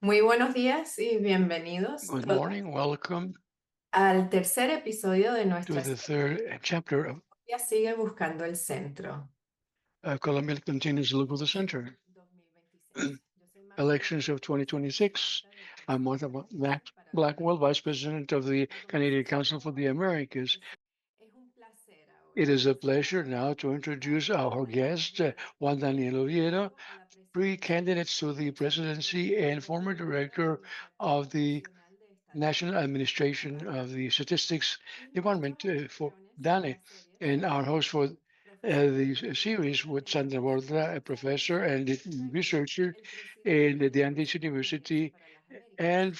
Muy buenos días y bienvenidos Good morning. Welcome al tercer episodio de to nuestra the serie third chapter of Colombia sigue buscando el centro Colombia Continues to Look for the Center. 2026. Yo soy Marta Elections Blackwell, of 2026. vicepresidenta del I'm Consejo Martha Nacional para la Blackwell, Vice Democracia President of the y Canadian Organización Council for the Americas. Es un placer It ahora is a presentar pleasure now to a introduce our Juan Daniel guest, Oviedo, Juan Daniel Oviedo, candidato a la three presidencia candidates to the presidency and del former Laboratorio director of the Nacional de National Estadística Administration DANE. of the Statistics Y nuestros Department for anfitriones en DANE. la serie And our son host for Profesor, the series with Sandra Borda, a professor and a Frankel, researcher el presidente in de the la DANE Alianza del Congreso University, para las Américas. and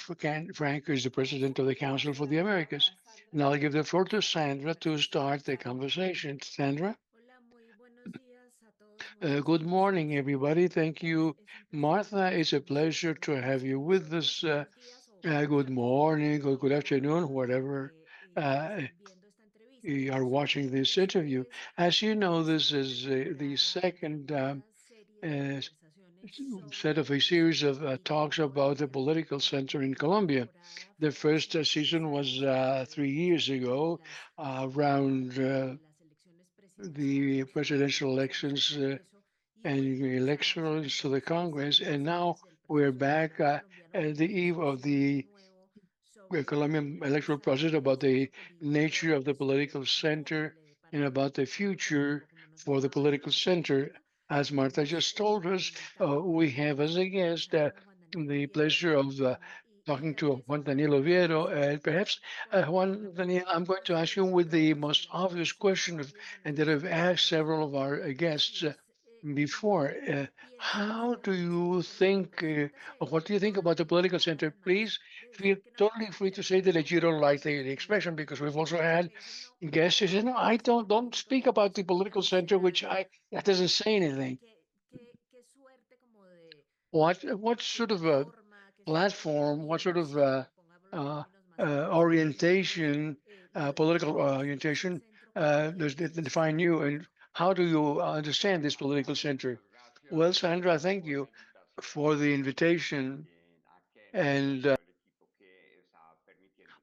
Frank is the president of the Council for the Pasaré Americas. ahora a Sandra And I'll para give the floor to comenzar la Sandra to conversación. start the Sandra. conversation. Sandra? Hola, muy buenos días a todos. Muchas Good morning, gracias. everybody. Thank you, Es un placer Martha. para It's a mí pleasure to have estar you con with nosotros. us. Buenos días o buenas Good tardes, morning, or good dependiendo la hora afternoon, en whatever que uh, estén viendo esta entrevista. you are watching this interview. As you know, this is the second De una serie de uh, conversaciones set sobre of a el series of centro político talks en about the Colombia. political center in La Colombia. temporada The fue hace first tres season was años, alrededor 3 years de ago, las around las elecciones the presidenciales y las presidential elecciones al elections Congreso, y and hoy estamos a elections to the 26 Congress. And now meses del we're proceso back electoral colombiano at y the la eve of discusión de the nuevo sobre Colombian el electoral process, desarrollo del about the centro político nature of the desde political el futuro center le and depara about the al centro político, future como nos for the lo ha political presentado center. Marta. As Martha Tenemos just told de us, invitado we have as a al guest empresario Juan Daniel the Oviedo pleasure of y talking tal to vez Juan Juan Daniel Daniel Oviedo. empiece And perhaps, Juan con la Daniel, I'm pregunta going que to se ask you le with the se most le obvious hizo a question varios de and los that I've asked invitados several of our guests y es before. cómo piensa How do usted que el you centro político think, necesita or ser. what do you think No about the political center? además Please de feel decir que no le totally gusta free to porque say that you don't like the expression, hay because we've muchas also personas had que dicen no, guests who said, no, I el centro don't político speak tiene que about the ser una political center, which universidad. that doesn't say anything. Qué suerte como What de sort of a plataforma, qué suerte de platform, what sort of orientación, pongámoslo en uh, términos más simples, orientation, political es el orientation centro para does ellos. that define you, and how do you understand this political center? Well, Sandra, thank you for the invitation, and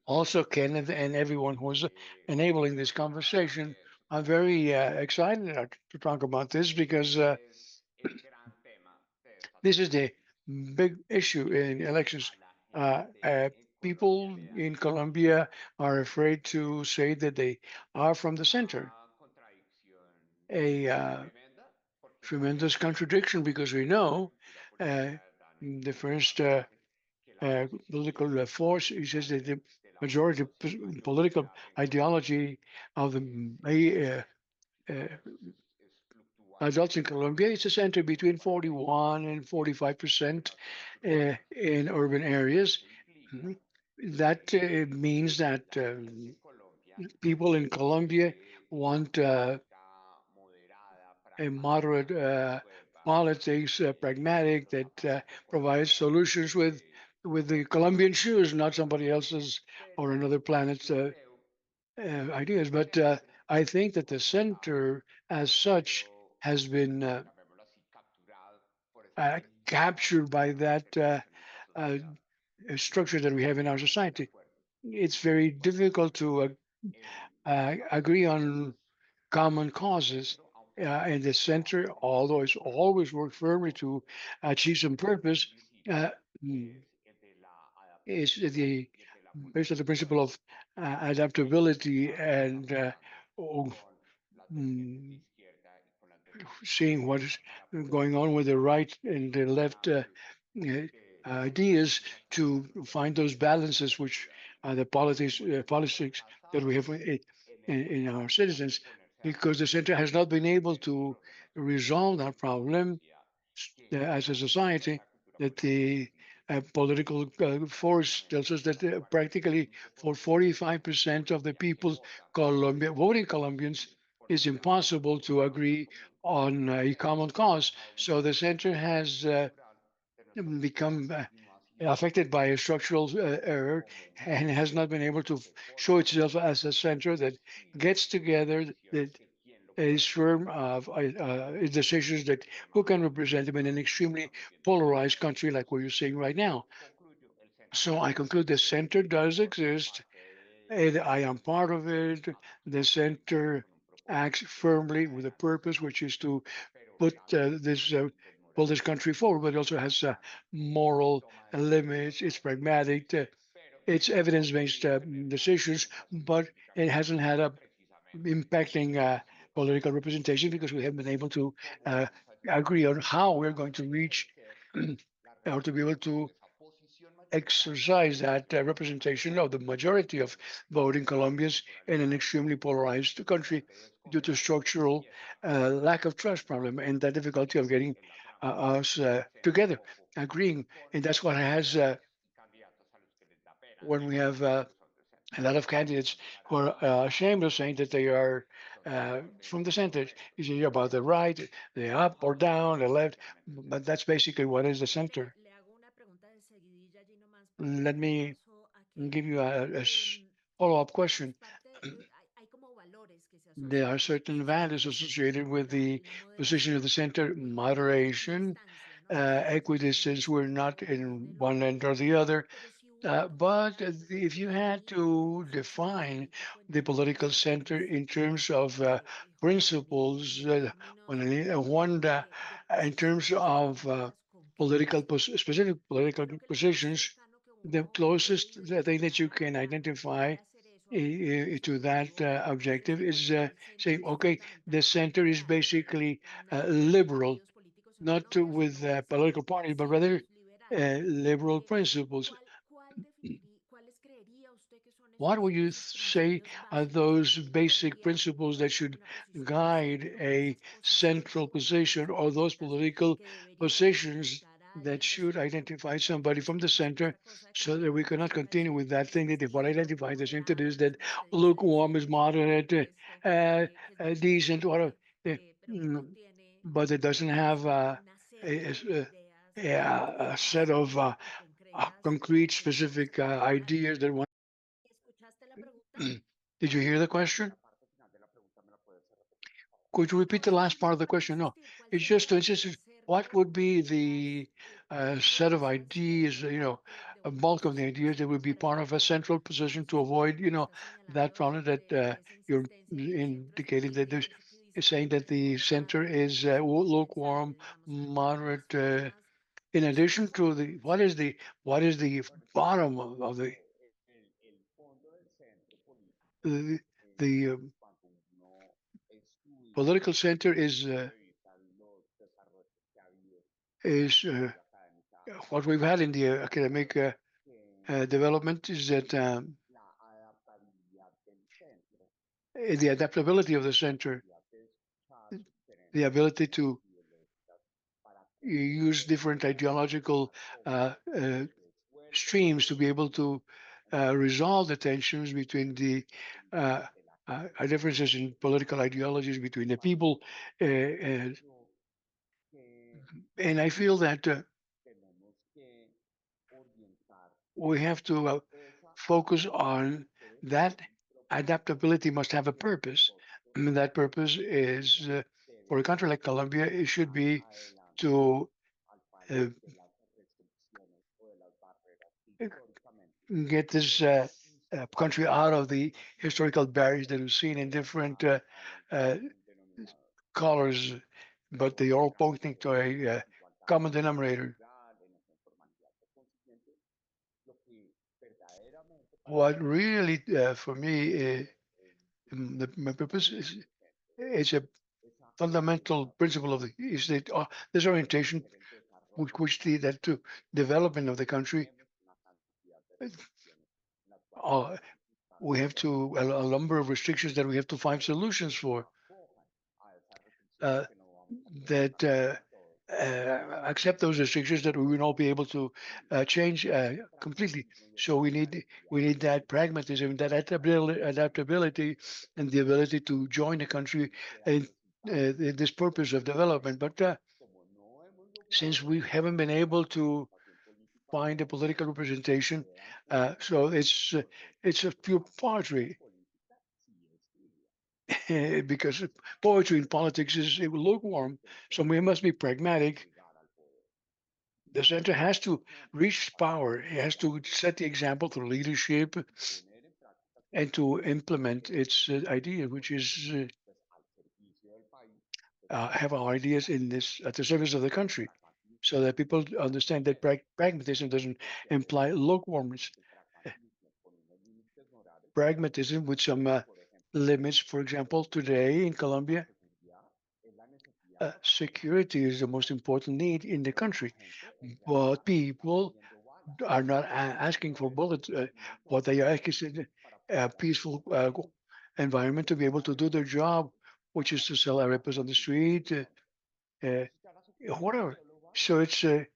also Kenneth and everyone who's enabling this conversation. I'm very excited to talk about this because this is the big issue in elections. Uh, uh, People in Colombia are afraid to say that they are from the center. A tremendous contradiction, because we know uh, the first political force, he says that the majority political ideology of the adults in Colombia is a center between 41 and 45% in urban areas. Mhm. That means that people in Colombia want a moderate politics, pragmatic, that provides solutions with the Colombian shoes, not somebody else's or another planet's ideas. But I think that the center, as such, has been captured by that uh, structure that we have in our society. It's very difficult to agree on common causes. In the center, although it's always worked firmly to achieve some purpose, uh, mm, is the based on the principle of adaptability and oh, mm, seeing what is going on with the right and the left uh, ideas, to find those balances which are the politics that we have in our citizens, because the center has not been able to resolve that problem as a society, that the political force tells us that practically for 45% of the people, voting Colombians, is impossible to agree on a common cause. So the center has become affected by a structural error, and has not been able to show itself as a center that gets together, that is firm of its decisions that who can represent them in an extremely polarized country like what you're seeing right now. So I conclude the center does exist, and I am part of it. The center acts firmly with a purpose, which is to put this pull this country forward, but it also has moral limits. It's pragmatic. It's evidence-based decisions, but it hasn't had a impacting political representation because we haven't been able to uh, agree on how we're going to reach or to be able to exercise that representation of the majority of voting Colombians in an extremely polarized country due to structural lack of trust problem and the difficulty of getting us together, agreeing. And that's what has when we have a lot of candidates who are ashamed of saying that they are from the center. Is it about the right, the up or down, the left? But that's basically what is the center. Le hago una pregunta de seguidilla allí nomás para Let darle me paso a que give you a em, follow-up digamos, question. hay como valores que se There asocian are con esa certain posición values del centro, associated with the la position of the moderación, center, la moderation, equidistancia, ¿no? Que se dice en equidistance. We're not entre uno y in el one otro. end or the other. Pero si hubiera como But valores if you had definidos en to un sentido define político, the entonces el political centro center es, in terms of híjole, principles, en términos de in terms posiciones of políticas concretas, specific political creo que lo más positions, cercano que the uno puede closest thing that you identificar can para identify poder hacer eso, aplicar ese to that objetivo, objective sería is que el centro saying, es okay, the fundamentalmente center is liberal basically en una serie de liberal, partidos políticos en not Colombia, with sino es political parties, but rather principios liberales. liberal principles. ¿Cuáles creería usted que son What would you esos say principios are básicos que those basic definirían principles that should una posición de guide centro o a esas posiciones central políticas position or those concretas political que debería positions identificar a that alguien de should centro identify cuando somebody from the mencionamos center esta cosa de que so that we moderar, cannot usted me continue decía with que that es thing that if what distinto, que identifies the center moderado, is pues that usted dice el lukewarm is centro sería moderate, esto, que es muy decent, whatever, flexible, uh, pero que no mm, tiene, but it doesn't have una serie de ideas a set claras of y concretas concrete, que le specific gustaría lograr. ideas that one. ¿Escuchaste la pregunta? Did you hear the question? Could you repeat No, the es que last part of solo the para question? No, insistir, ¿cuál it's just sería to como insist. en ser What would be las the set of premisas ideas, de a una bulk of the posición de ideas that would centro be para part of a lograr central position to esto avoid, que está that señalando problem that de esa you're insistencia en que el centro es indicating that there's equilibrio, es is equidistante, saying que that es the center moderado, is que es lukewarm, indispensable, digamos, en todos los moderate. temas. In Eso addition es to the what is the bottom of the the political center is what we've had in the academic development is that the adaptability of the center, the ability to use different ideological uh, streams to be able to resolve the tensions between the differences in political ideologies between the people. And I feel that we have to focus on that adaptability must have a purpose. And that purpose is for a country like Colombia, it should be to uh, get this country out of the historical barriers that we've seen in different uh, colors, but they all pointing to a common denominator. What really, for me, my purpose is a fundamental principle of the is that this orientation, which the that to development of the country, uh, we have to a number of restrictions that we have to find solutions for. Uh, that accept those restrictions that we will not be able to change completely. So we need that pragmatism, that adaptability, and the ability to join the country in this purpose of development. But since we haven't been able to find a political representation, so it's a pure pottery. because poetry in politics is lukewarm. So we must be pragmatic. The center has to reach power. It has to set the example through leadership and to implement its idea, which is have our ideas in this at the service of the country, so that people understand that pragmatism doesn't imply lukewarmness. Pragmatism with some limits. For example, today in Colombia, security is the most important need in the country, but people are not asking for bullets. What they are asking is a peaceful environment to be able to do their job, which is to sell arepas on the street, uh, whatever. So it's a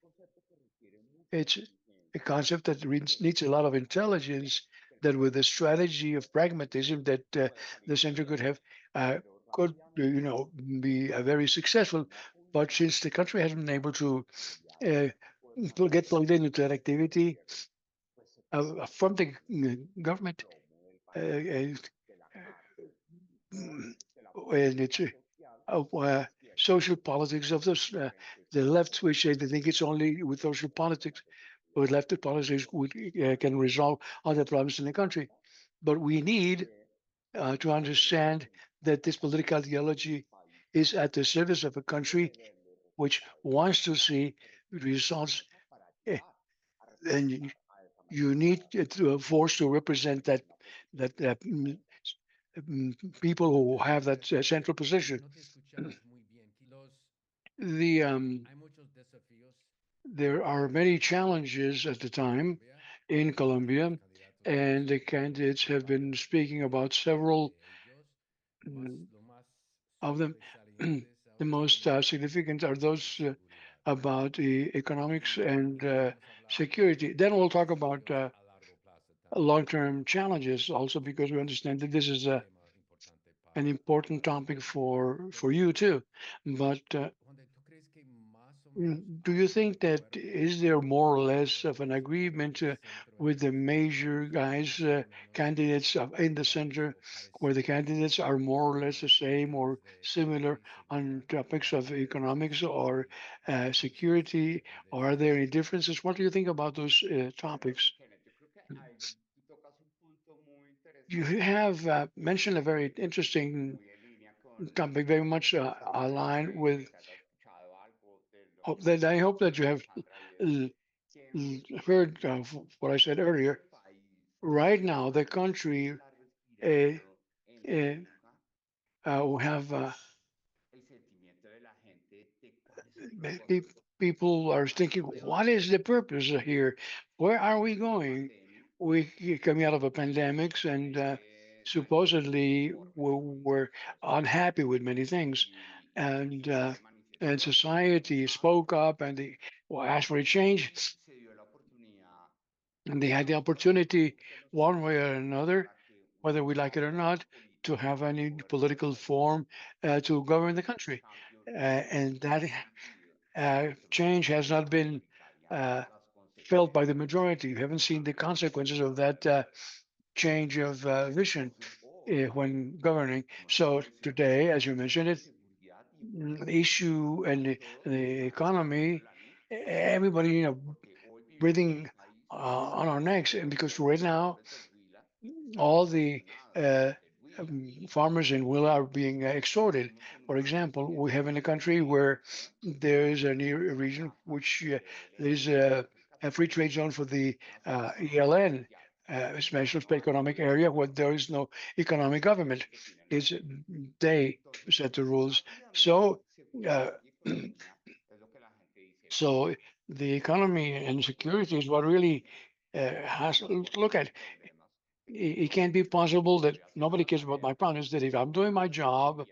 concept that needs a lot of intelligence. That with a strategy of pragmatism that the center could have, could be very successful. But since the country hasn't been able to uh, get plugged into that activity from the government, mm, and it's of social politics of this, the left, which they think it's only with social politics, with left politics can resolve all the problems in the country. But we need to understand that this political ideology is at the service of a country which wants to see results, eh, and you need to force to represent that people who have that central position. The There are many challenges at the time in Colombia, and the candidates have been speaking about several mm, of them. The most significant are those about the economics and security. Then we'll talk about long-term challenges also, because we understand that this is an important topic for you too. But do you think that is there more or less of an agreement with the major guys, candidates in the center, where the candidates are more or less the same or similar on topics of economics or security? Or are there any differences? What do you think about those topics? You have mentioned a very interesting topic, very much aligned with that. I hope that you have uh, heard of what I said earlier. Right now, the country uh, uh, have pe- people are thinking, what is the purpose here? Where are we going? We coming out of a pandemic, and supposedly we're unhappy with many things, and society spoke up and they asked for a change, and they had the opportunity, one way or another, whether we like it or not, to have any political form to govern the country. And that change has not been uh, felt by the majority. We haven't seen the consequences of that change of vision when governing. So today, as you mentioned it, the issue and the economy, everybody, breathing on our necks. And because right now, all the uh, farmers in Will are being extorted. For example, we have in a country where there is a near region which there's a free trade zone for the ELN, Special Economic Area, where there is no economic government. It's they set the rules. So, uh, so the economy and security is what really has to look at. It can't be possible that nobody cares about my problems. That if I'm doing my job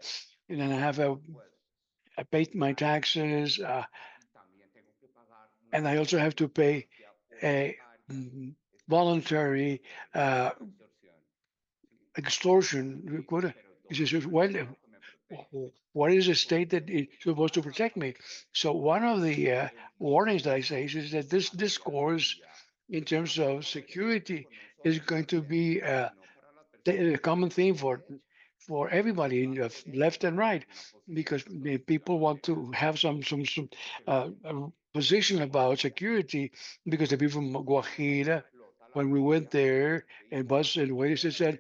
and then I pay my taxes, and I also have to pay a voluntary uh, extortion quota. He says, well, what is the state that is supposed to protect me? So one of the warnings that I say is that this discourse in terms of security is going to be a common theme for everybody, left and right, because people want to have some position about security, because the people from Guajira, when we went there and bus and waited, said,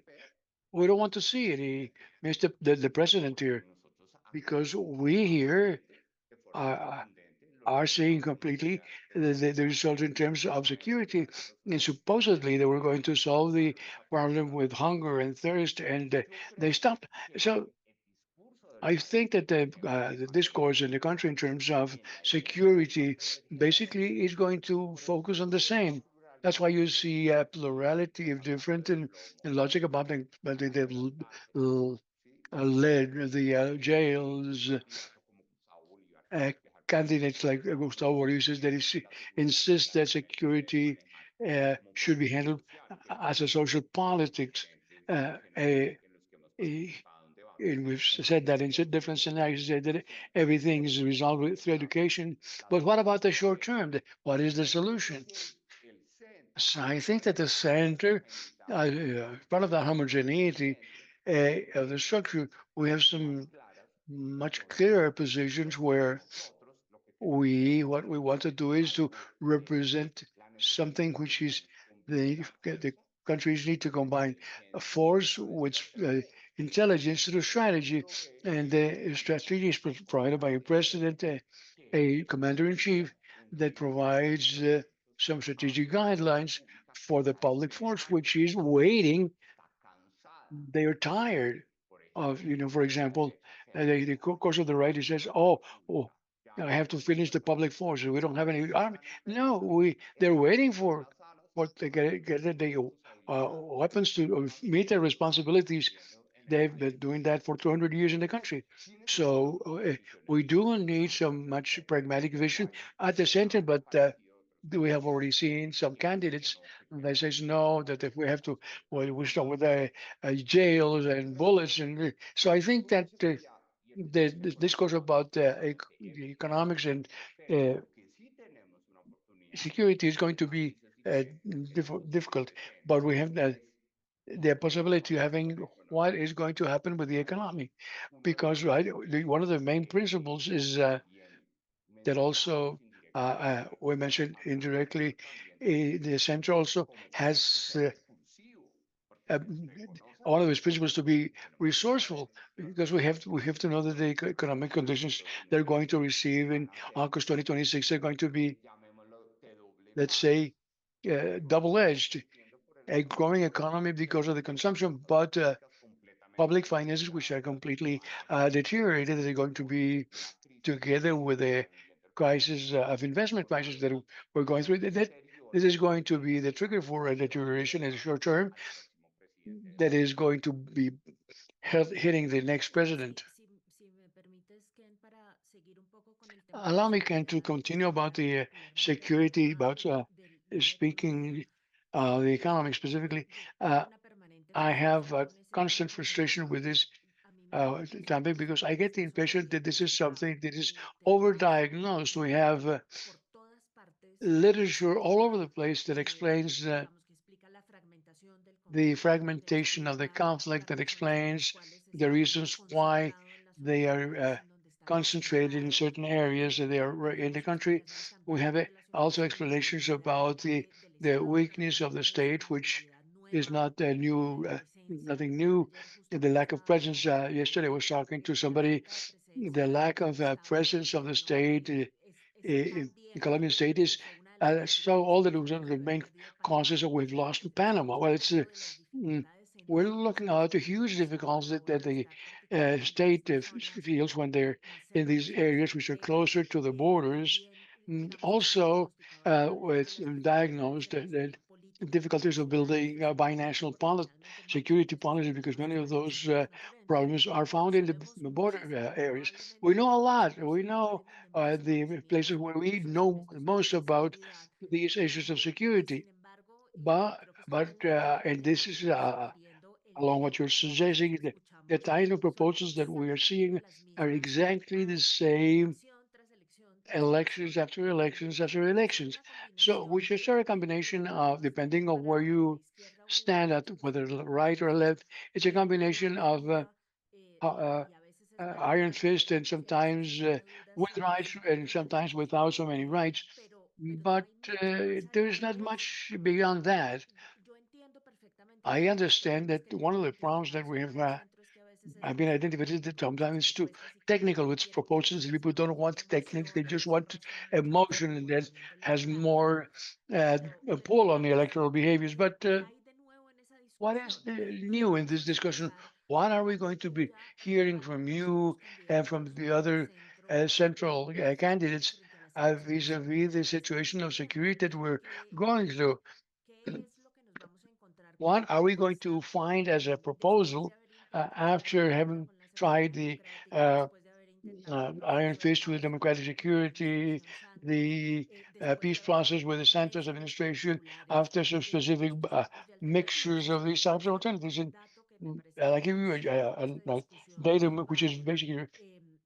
we don't want to see any Mr. The president here, because we here are, are seeing completely the result in terms of security. And supposedly they were going to solve the problem with hunger and thirst, and they stopped. So I think that the discourse in the country in terms of security basically is going to focus on the same. That's why you see a plurality of different and logic about led the jails, uh, candidates like Gustavo Ulises that is, insists that security should be handled as a social politics. Uh, a, a, and we've said that in different scenarios, said that everything is resolved through education. But what about the short term? What is the solution? So I think that the center, part of the homogeneity of the structure, we have some much clearer positions where what we want to do is to represent something which is the countries need to combine a force with intelligence through strategy, and the strategy is provided by a president, a commander in chief that provides some strategic guidelines for the public force, which is waiting. They are tired of, for example, the course of the right, it says, oh, I have to finish the public forces. We don't have any army. No, they're waiting for to get the weapons to meet their responsibilities. They've been doing that for 200 years in the country. So we do need some much pragmatic vision at the center, but we have already seen some candidates that says no, that if we have to, well, we start with jails and bullets. And so I think that the discourse about the economics and uh, security is going to be uh, difficult, but we have the possibility of having what is going to happen with the economy, because right, one of the main principles is that also we mentioned indirectly, the center also has uh, one of its principles to be resourceful, because we have to know that the economic conditions they're going to receive in August 2026 are going to be, let's say, double-edged, a growing economy because of the consumption, but public finances which are completely deteriorated. They're going to be together with the crisis of investment crisis that we're going through. That this is going to be the trigger for a deterioration in the short term that is going to be hitting the next president. Si me permites, Ken, para seguir un poco con el tema de la Allow me, Ken, to seguridad continue about y the una mirada security, about del speaking the economy specifically. hay Uh, una permanente I have frustración a con ese tema constant porque frustration with this a mí me parece topic, que because I get the este es un impression that asunto this is delicado. something that is Tenemos overdiagnosed. We have por todas partes literature all over información the place that explains digamos, que explica la fragmentación del the conflicto, que fragmentation of the explica conflict, las that razones por las explains cuales the está reasons why concentrado en las they zonas are en donde está concentrated in concentrado, certain areas, that they are in the tenemos country. explicaciones We también have also relacionadas con la explanations debilidad about del the Estado, que weakness of realmente the no es state, una which seguridad is nueva, not a new, la presencia. nothing new. Ayer The justamente lack of estaba presence. viendo Yesterday, I was talking to la somebody. falta de The presencia lack del of Estado en presence of the Colomia state es in también Colombian state is fue una de las so all that consecuencias was one of de the haber main perdido causes Panamá. that we've lost in Panama. Estamos Well, it's hablando de las mm, dificultades we're enormes looking que at the existen en huge esta zona difficulties ahora that al the estar particularmente en state estas zonas feels when they're in cerca these pues a las areas which are fronteras. closer to the borders. También digamos que está Also, diagnosticado de alguna manera with las dificultades diagnosed en that diseñar políticas difficulties of binacionales, building es a decir, binational finalmente muchos de security estos policy, because problemas many of también those son transfronterizos problems are y found in sabemos the border muchísimo areas. We probablemente know a lot. somos We el lugar know en donde más the conocimiento places where tenemos we sobre know estos temas most de about seguridad. these issues of security. Sin embargo, y But creo que usted lo and mencionó, this is estamos sufriendo along what tipo you're de propuestas suggesting, que the escuchamos kind of son proposals that we are exactamente seeing las are mismas exactly the same elección tras elección tras elección. elections after elections after Y son elections. una So, combinación which is sort of combination of, depending on where de you izquierda o de stand at, derecha, whether según la right or polarización, left, it's a que no combination of ayuda uh, y a veces es iron válido fist and y a veces sometimes genera dudas with rights en and términos de sometimes justicia, without so many rights. pero no But hay mucho más there's allá not de eso. much beyond that. Yo entiendo perfectamente I que los understand problemas that que one of the tienen problems that principales we uno have de los centros es que a veces es I've been difícil identified entender that muchas sometimes too propuestas y que technical with quieren que proposals. ellos People don't generen want techniques; they emoción y just eso want raspa mucho más el emotion that corazón del has electorado. more uh, a Pero pull on the digamos, electoral behaviors. But ¿qué hay de nuevo en esa what is discusión? ¿Qué new in vamos a this discussion? escuchar What are en we la going to be postura hearing from algunos de los you and from candidatos the del other centro central candidates frente a la situación de vis-a-vis the seguridad que situation estamos of viviendo? security that we're ¿Qué, going through? qué es lo que nos vamos a encontrar como What are we going to propuesta find as a después de proposal haber intentado after dialogarla having con la seguridad tried the democrática, uh, después de haber intentado el Iron proceso de Fist with paz democratic con la security, administración Santos, the después peace de haber process with tenido the Santos métodos administration, particulares after some specific estos tipos de alternativas? mixtures of these types of alternatives. Un And dato que me parece I give you crucial en esta a discusión data del which is VADE basically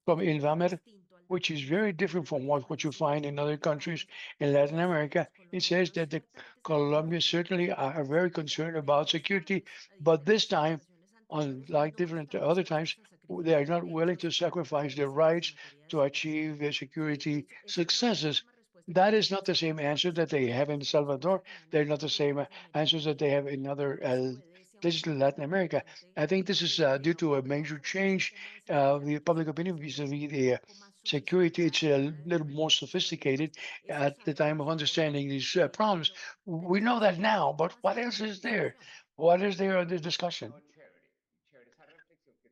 from es muy Invamer, distinto al which dato is que nos very different from entregan las what you find mediciones in en other otros countries países, in y Latin es que America. los It says colombianos that the ciertamente están Colombia comprometidos certainly con la are very seguridad, concerned about pero esta security, vez, a but this diferencia de time, ocasiones anteriores, unlike no different están other times, dispuestos a they are sacrificar not willing derechos to o sacrifice their compromisos en rights materia de to seguridad. achieve the security Esa no es la successes. misma respuesta que That is tienen not en the same Salvador, answer esa that no they es la have in misma respuesta Salvador. que dan en They're not the otros same lugares de América answers that they Latina, have in y other no se obedece a un places in gobierno Latin America. gobernante I think this is due to a digamos, no major conoce el change tema de seguridad the como public son opinion otros países, vis-a-vis donde the un poco más security. It's sofisticado a a la hora de little more enfrentar estos problemas. sophisticated Eso at the time of sabemos ahora, understanding these problems. We tenemos know that presente un now, poco but más what allá else de la is there? discusión. What is there on this discussion?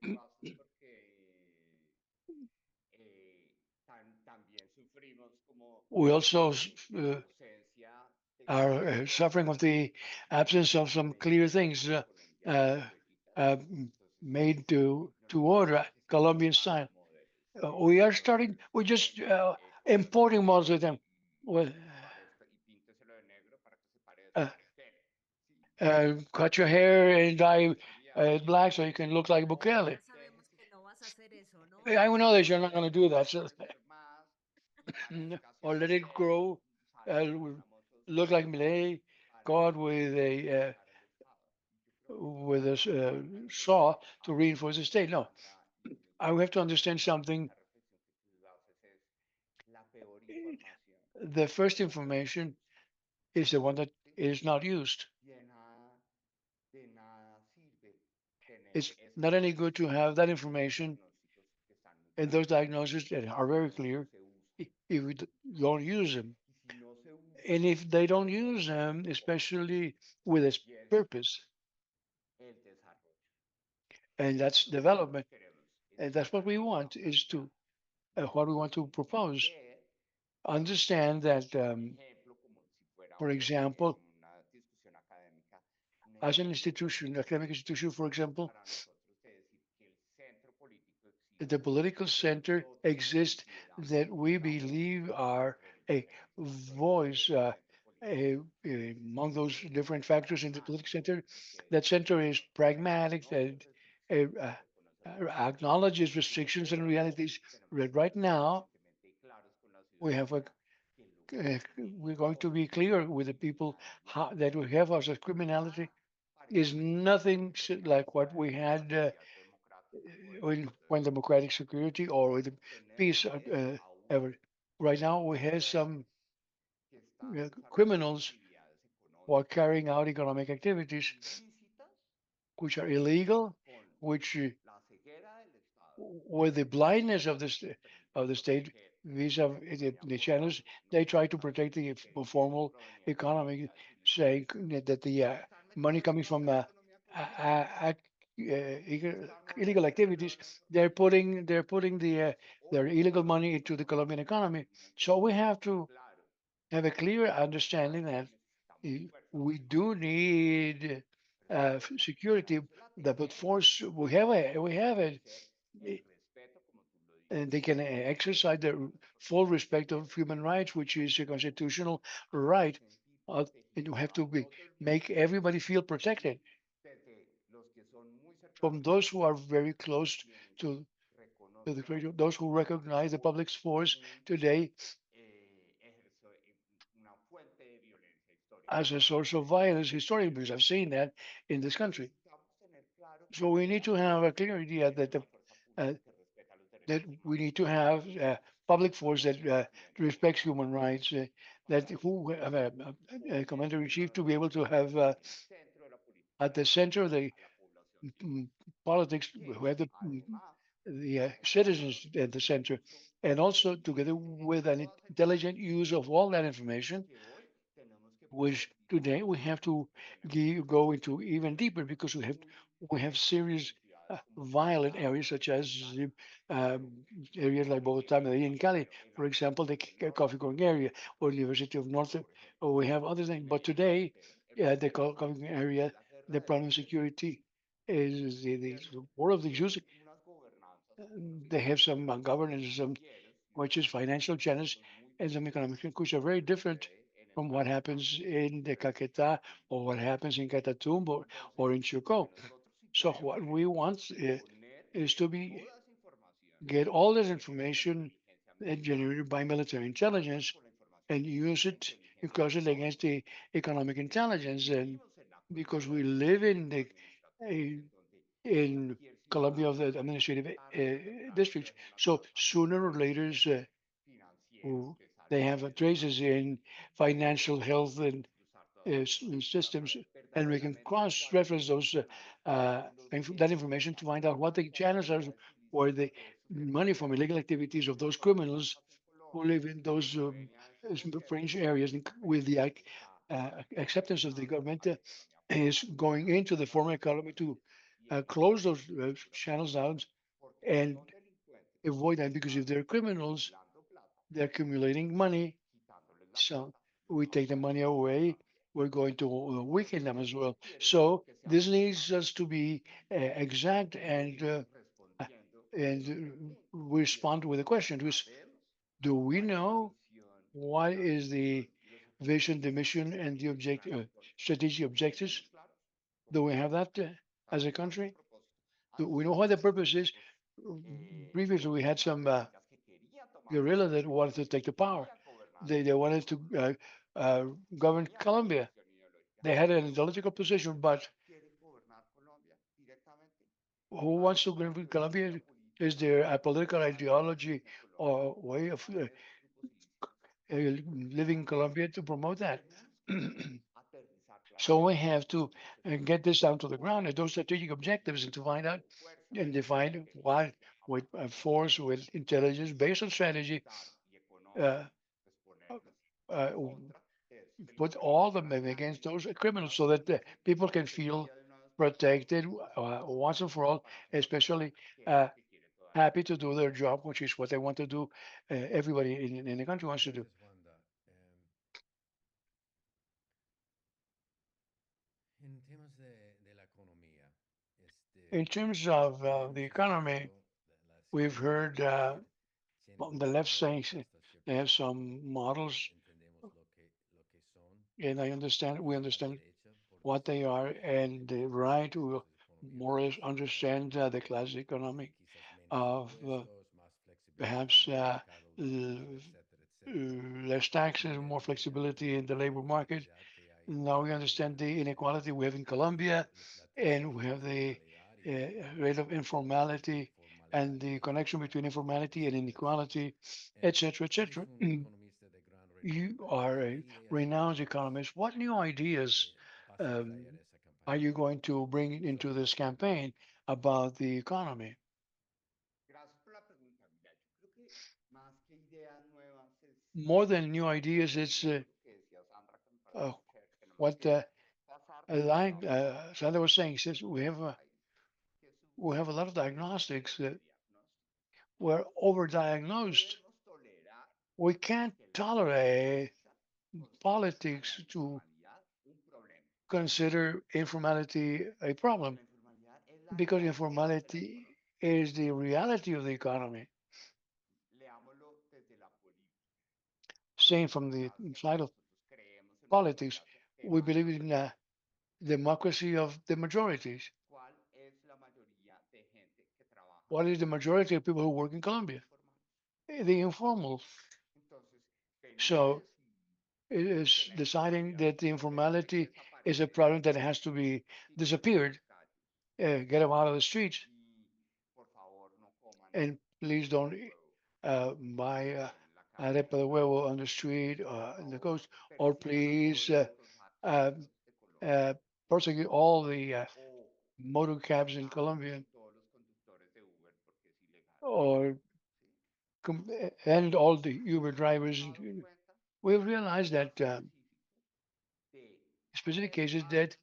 No, chévere, chévere esa reflexión que tú haces porque también sufrimos como We also la uh, ausencia de are claros suffering of the absence of some clear things medidas colombianas uh, jurídicas. uh, Entonces, made to nosotros order estamos Colombian importando style. modelos We are starting. We're colombianos just importing coloniales most of them. Well, y pínteselo de negro para que se parezca uh, a Bukele. Sí, cut your hair and dye sería black so you can look like Pero Bukele. ya sabemos que no vas a hacer eso, ¿no? I know that you're not going to do that. So, crecer más y parezca or let it CNT, grow, uh, parezca una look like Millet, para God with a reforzar el Estado. Yo creo que saw algo to pasa, reinforce the state. No, Sandra, y I have to understand something. esa reflexión que tú haces es la peor información The first es la peor information información. is the one that ¿Sí? is not used. De nada sirve tener It's esa not any good to información have that y esos information diagnósticos que están muy and claros those diagnoses that are si very no clear se usan. if we don't use them. Y si no se usan, And if they don't lo use them, único ocurre especially with its y es purpose, el desarrollo. and Y that's eso es lo que development, nosotros queremos, es and that's what llegar we a esa want is punta to what we want to propose. entender, Understand that, por ejemplo, como si fuera for example, una discusión académica, una as an idea institution, academic institution, for example, para nosotros de decir que el centro político the existe political porque center nosotros exists consideramos that we la voz believe de are diferentes a factores voice del centro político, among those que es different factors in the political pragmático, center. que es That center is abierto, que pragmatic, reconoce that restricciones, que reconoce limitaciones acknowledges y que restrictions and obvio realities. tenemos que That ser right lo now, suficientemente claros con la we have ciudadanía que we're going to be clear with the people how, that we have as a criminality nada is parecido nothing a lo que like pasó what en we el had porfiriato democrático o en el periodo de when paz. democratic security or with peace Tenemos aún ever. Right now, we un have ejército some que está desarrollando criminals actividades who are económicas carrying out economic activities ilícitas which are illegal, con which la ceguera del Estado with the blindness of frente a the state proteger la vis-a-vis economía the formal, channels, they no try to formal, protect the que viene formal proveniente de economy, actividades ilícitas. saying that the Están money metiendo coming plata from en la economía formal y están illegal moviendo activities, dinero del recurso público. they're putting Es their obvio illegal money que into the nosotros Colombian economy. evidentemente So we tenemos have muy to claro have a clear understanding que that necesitamos fuerzas we do armadas, need pero la fuerza security. armada se la That but tenemos, force we tiene have que it, ser el respeto, como tú lo and dices, they can por los exercise derechos their humanos, porque full tenemos respect que of human rights, which is a constitutional right. sentir And you protegido have a to todo el make mundo, everybody feel protected, desde los que son muy from cercanos a those who are nosotros very y close quienes to the reconozcan those who recognize the como public force un today una fuente de violencia histórica. as a source of violence historically, because I've seen that in this country. Necesitamos tener claro que So we need to tenemos have que a clear idea tener that una fuerza uh, that we need to have public force that respects human rights, that who have a commander in chief to be able to have at the center of the mm, politics, who have the citizens at the center, and also together with an intelligent use of all that information, which today we have to go into even deeper because we have serious violent areas such as areas like Bogota, Medellin, Cali, for example, the coffee growing area, or the University of North, or we have other things. But today, the coffee growing area, the problem of security is the war of the Jews. They have some governance, some which is financial channels and some economic, which are very different from what happens in the Caquetá or what happens in Catatumbo or in Chocó. So what we want is to be get all this information generated by military intelligence and use it and cross it against the economic intelligence. And because we live in the in Colombia of the administrative districts, so sooner or later who they have traces in financial health and systems, and we can cross-reference those that information to find out what the channels are where the money from illegal activities of those criminals who live in those fringe areas with the acceptance of the government is going into the formal economy to close those channels down and avoid that because if they're criminals, they're accumulating money. So we take the money away. We're going to weaken them as well. So this needs us to be exact and respond with a question: do we know what is the vision, the mission, and the strategic objectives? Do we have that as a country? Do we know what the purpose is? Previously, we had some guerrilla that wanted to take the power. They wanted to govern Colombia. They had an ideological position, but who wants to govern Colombia? Is there a political ideology or way of living in Colombia to promote that? So we have to get this down to the ground and those strategic objectives and to find out and define what with force, with intelligence, based on strategy, uh, uh, put all the men against those criminals so that the people can feel protected once and for all, especially uh, happy to do their job, which is what they want to do. Everybody in the country wants to do. Gracias, Wanda. En temas de la economía, In terms of the hemos economy, escuchado las we've ideologías heard tienen on the left razón saying hasta they cierto have punto. some models, Entendemos lo que son and I understand, we la understand derecha, por what they decirlo, are, and the los right to economías more or less tradicionales understand the class economic quizás menos of impuestos, más flexibilidad perhaps en el mercado laboral, etcétera, etcétera. less Pues taxes, more evidentemente flexibility in the la labor market. desigualdad que hay en Now we Colombia understand the inequality we have in la, Colombia, la tasa and de we have the informalidad y la rate of tasa de informality formalidad and y the la connection between informality and etcétera, etcétera. inequality, etc., Tú eres etc. un economista de gran You renombre. are ¿Qué a ideas renowned nuevas economist. What new ideas vas a traer um, a esa are campaña you going to bring into sobre la this economía? campaign about the economy? More than new ideas, it's uh, what like Sandra was saying. Since we have a lot of diagnostics that we're overdiagnosed. We can't tolerate politics to consider informality a problem because informality is the reality of the economy. Same from the side of politics, we believe in democracy of the majorities. What is the majority of people who work in Colombia? The informal. So it is deciding that the informality is a problem that has to be disappeared, get them out of the streets, and please don't buy arepa de huevo on the street in the coast, or please uh, uh, prosecute all the motor cabs in Colombia, or and all the Uber drivers. We've realized that specific cases that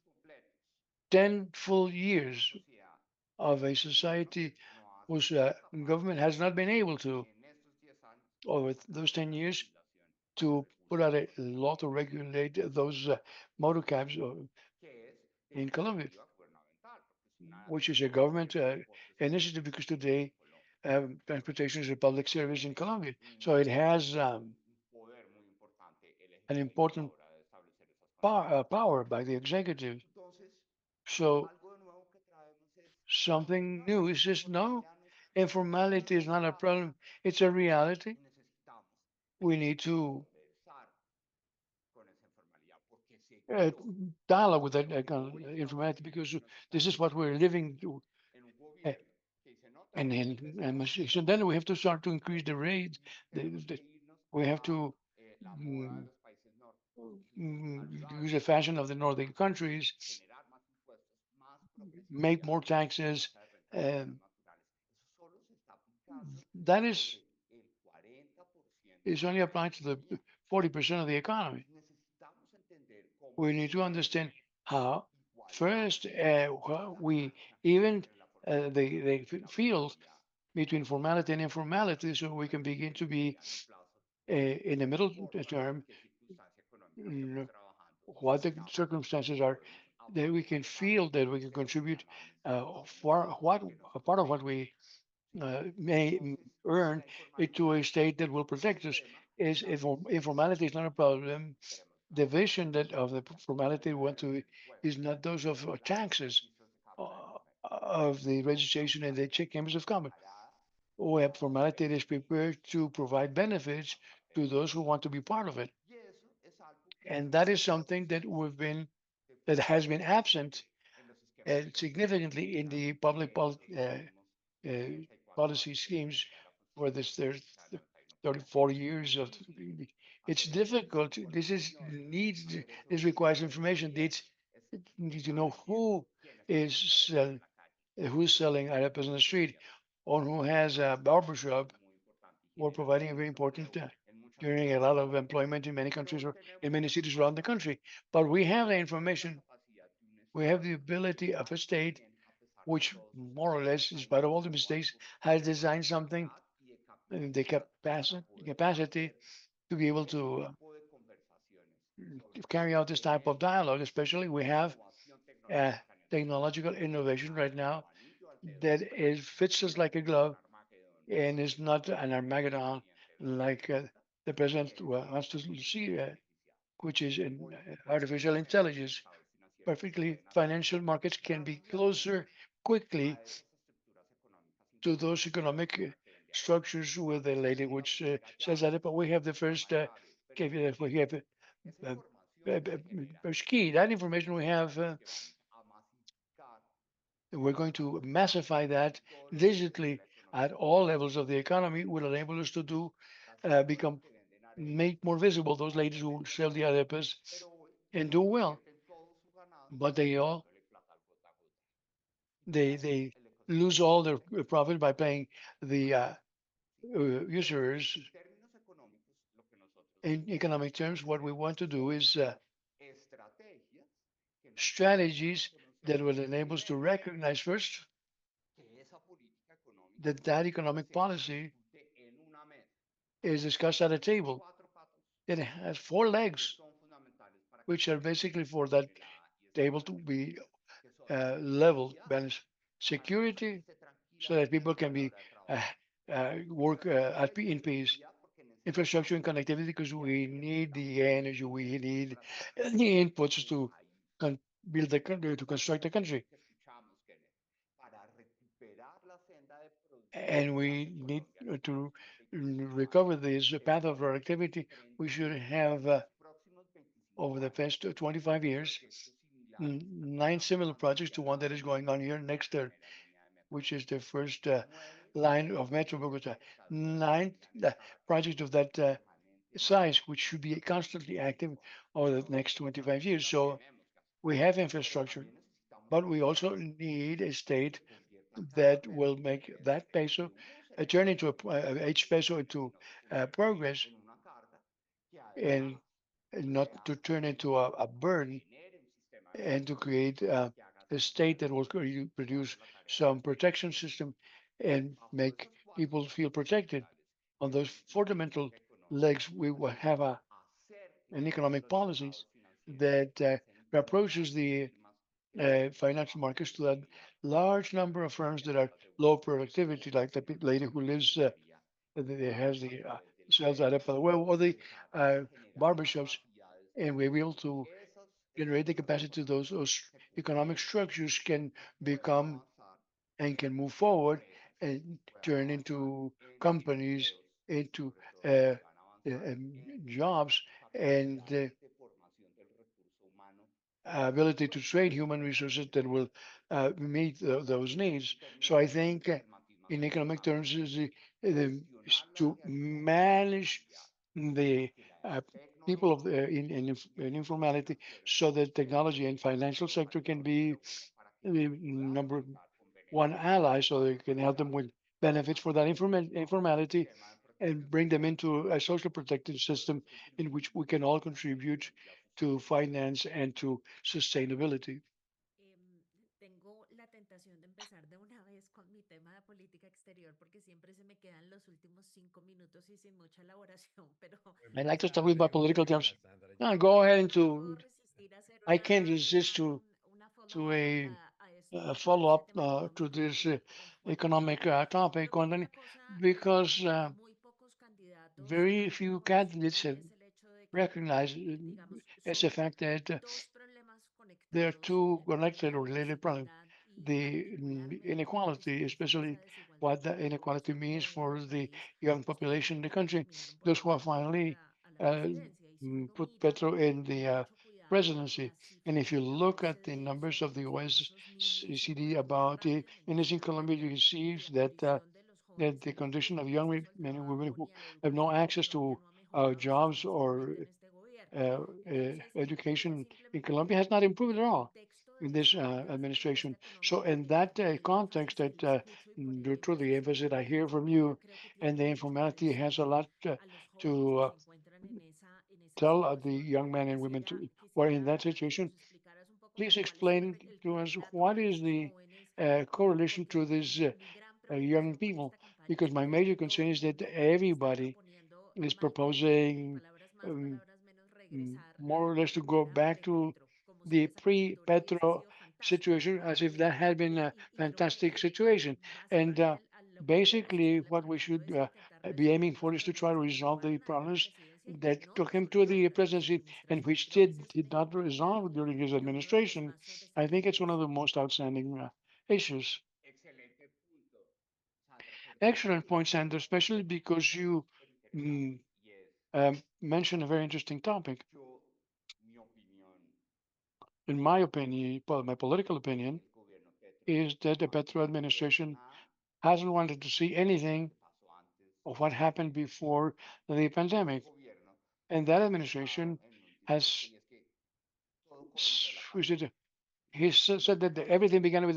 10 full years of a society whose government has not been able to, over those 10 years, to put out a law to regulate those motor cabs in Colombia, which is a government initiative because today transportation is a public service in Colombia. So it has an important power by the executive. So something new is just no. Informality is not a problem, it's a reality. We need to uh, dialogue with that kind of informality because this is what we're living through. Uh, so then we have to start to increase the rate. The, we have to mm, use the fashion of the northern countries, make more taxes. Um, that is only applied to the 40% of the economy. We need to understand how first we even the field between formality and informality, so we can begin to be in the middle term, mm, what the circumstances are, that we can feel that we can contribute for what a part of what we may earn into a state that will protect us. Is informality is not a problem. The vision that of the formality we want to is not those of taxes, of the registration and the chambers of commerce. Web formality is prepared to provide benefits to those who want to be part of it. And that is something that has been absent significantly in the uh, policy schemes for this there's 34 years of it's difficult. This is needs this requires information. Needs need to know is sell, who's selling arepas on the street, or who has a barber shop. We're providing a very important generating a lot of employment in many countries or in many cities around the country. But we have the information. We have the ability of a state which more or less, in spite of all the mistakes, has designed something, the capacity to be able to carry out this type of dialogue. Especially, we have uh, technological innovation right now that is fits us like a glove and is not an Armageddon like the president wants to see, which is in artificial intelligence. Perfectly, financial markets can be closer quickly to those economic structures with the lady which says that, but we have the first, we have uh, key, that information we have, we're going to massify that digitally at all levels of the economy will enable us to become, make more visible those ladies who sell the arepas and do well, but they lose all their profit by paying the users. In economic terms, what we want to do is strategies that will enable us to recognize first that that economic policy is discussed at a table. It has four legs, which are basically for that table to be level, balance, security, so that people can be work in peace. Infrastructure and connectivity, because we need the energy, we need the inputs to con- build the country, to construct the country. And we need to recover this path of productivity. We should have, over the past 25 years, nine similar projects to one that is going on here next, which is the first line of Metro Bogota, nine projects of that size, which should be constantly active over the next 25 years. So we have infrastructure, but we also need a state that will make that peso turn into each peso into progress and not to turn into a burden and to create a state that will produce some protection system and make people feel protected. On those fundamental legs, we will have an economic policies that approaches the financial markets to that large number of firms that are low productivity, like the lady who lives, that has the sells that up well, or the uh, barbershops, and we're able to generate the capacity those economic structures can become and can move forward and turn into companies, into jobs, and ability to trade human resources that will meet those needs. So I think, in economic terms, is to manage the people of in informality, so that technology and financial sector can be the number one ally, so they can help them with benefits for that informality and bring them into a social protective system in which we can all contribute to finance and to sustainability. Tengo la tentación de empezar de una vez con mi tema de política exterior porque siempre se me quedan los últimos 5 minutos y sin mucha elaboración, pero I like to start with siento my que political terms. no, Go ahead no me into. puedo resistir a hacer I can't resist una to follow-up a a follow este up tema to económico this con Juan. economic topic, Creo que Juan hay una Daniel, cosa because que muy pocos candidatos very han few reconocido candidates y have es el hecho de que, recognized digamos, as a son fact that dos problemas there are conectados, two connected la or related problems. desigualdad y The particularmente inequality, esa especially desigualdad what en the la inequality población means joven for del the país, young los que population in están the country, proponiendo, por those who are ejemplo, ir finally a la uh, presidencia. Y si uno put mira Petro in con the mucho cuidado presidency. las And cifras if you de la look at the OECD numbers of sobre the los famosos niños en OECD Colombia, about and in se da Colombia, you cuenta can see que la that condición de los that jóvenes the en Colombia condition y of el young acceso al men and women trabajo who ni a la have no educación en access Colombia to no ha mejorado jobs sustancialmente or en este gobierno. Entonces, quería education in simplemente Colombia has como not en improved at el all contexto in this de esta propuesta administration. So económica in que that el énfasis context, que that le escucho y por el due to the énfasis que emphasis le I doy a hear from Colombia, you, creo que tiene and the mucho que informality has a decirle lot a los jóvenes que to se encuentran en esa tell the situación. young men and women who are in that Que nos situation. explicaras un poco Please como cuál es explain el to us correlato what con is estos the jóvenes, correlation porque to this mi gran young preocupación con people. esta campaña es Because que my creo major que todo concern el is that mundo está everybody proponiendo is malamente, proposing palabras más, um, palabras menos, regresar more or less a to lo que go era back to pre-Petro, como si the esa coyuntura hubiese pre-Petro sido fantástica. situation, as if that had been a Y creo que fantastic situation. And básicamente a lo que yo les basically, estoy what we preguntando should es intentar be aiming resolver los for is to try to problemas que lo resolve the llevaron a él a la problems presidencia y que that no took him to resolvió the durante su presidency and administración. which Entonces, did not resolve during his quiero que me hables administration. más sobre ese I think tema. it's one of the most outstanding issues. Excelente punto, Sandra, porque Excellent point, Sandra, especially because you súper mm, interesante y es mentioned a very interesting topic. yo, mi opinión In my es opinion, well, my political que opinion el gobierno Petro is that the no ha Petro querido ver administration nada hasn't wanted to see de lo anything que pasó antes of de what la happened pandemia. before the Este pandemic. gobierno And se that ha enfocado administration en un discurso has y es que todo comenzó de la we pandemia. should, he Lo said que that pasa es everything que began with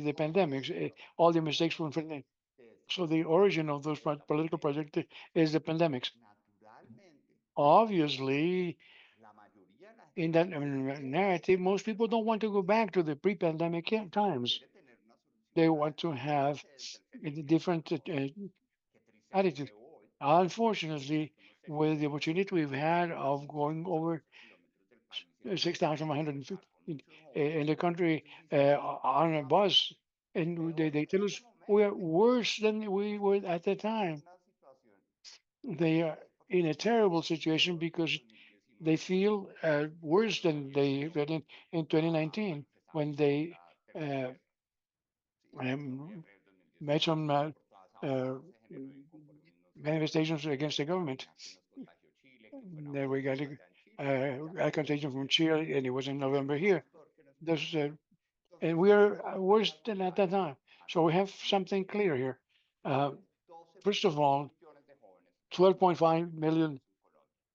the todo se pandemics. desvió All the mistakes from pandemic. de esta So the pandemia origin of those en la political primera projects etapa. is the pandemics. Naturalmente, Obviously, la mayoría de la in gente that no quiere narrative, most volver a people la don't want to go pandemia, back to the pre-pandemic times. quiere tener una solución They para want to have desarrollarse desde el a feminismo different tecnológico, que attitude. tristemente hoy Unfortunately, tenemos unos with the sectores opportunity we've had a of going over 2.8 kilómetros del país en bus sin 6,150 contar con muchos jóvenes in the country que quisieran on a nuevamente. bus, and Peor they en tell us este we are momento, worse than we were at the estamos en time. una situación They are porque in a terrible estamos situation peor que en because they 2019, feel worse cuando than salieron they did in a 2019 manifestar when en they Bogotá uh, tercer, ¿sí? En um, noviembre del made 2019. some Por toda esa uh, voz se generó inconformismo social, manifestations against the que la government. vacuna que nos contagió Chile, que fue en Then we got agosto allá en Chile, y a aquí en contagion from noviembre. Chile, and it was in November here. Estamos peor que en esos This, momentos. and Entonces, we are hay worse algo than at that claro time. a So we nivel have mundial something y es clear here. Uh, Tenemos 12 First of all, millones de jóvenes en 12.5 educación million en Colombia,